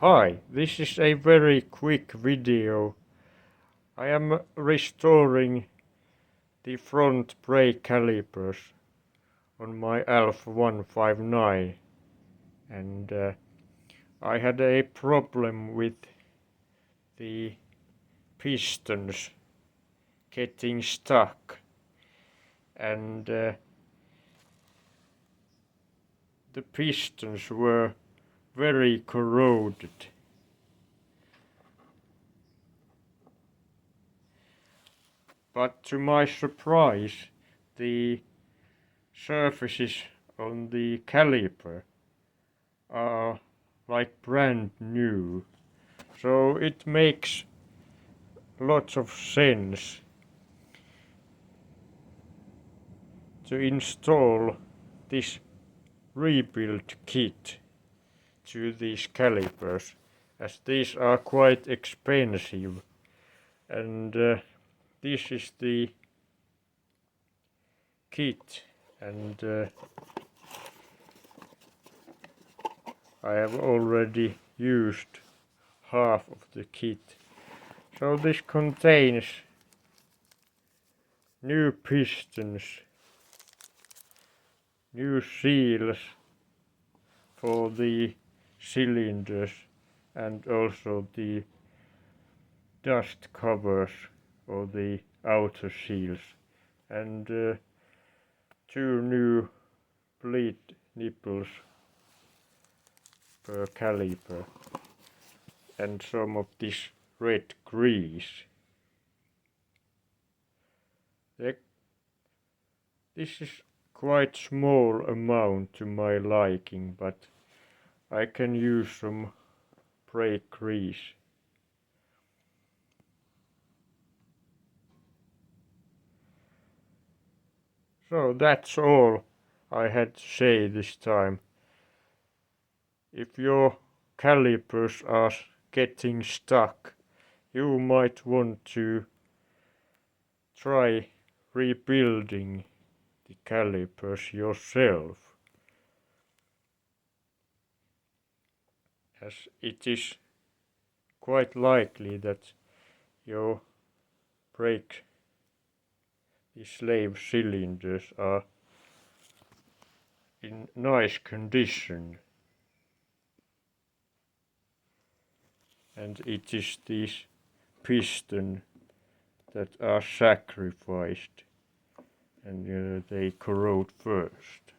Hi, this is a very quick video. I am restoring the front brake calipers on my Alfa 159 and I had a problem with the pistons getting stuck and the pistons were very corroded. But to my surprise, the surfaces on the caliper are like brand new. So it makes lots of sense to install this rebuild kit to these calipers, as these are quite expensive, and this is the kit, and I have already used half of the kit. So this contains new pistons, new seals for the cylinders, and also the dust covers or the outer seals, and 2 new bleed nipples per caliper, and some of this red grease. This is quite small amount to my liking, but I can use some brake grease. So that's all I had to say this time. If your calipers are getting stuck, you might want to try rebuilding the calipers yourself, as it is quite likely that your brake, the slave cylinders, are in nice condition, and it is these pistons that are sacrificed, and they corrode first.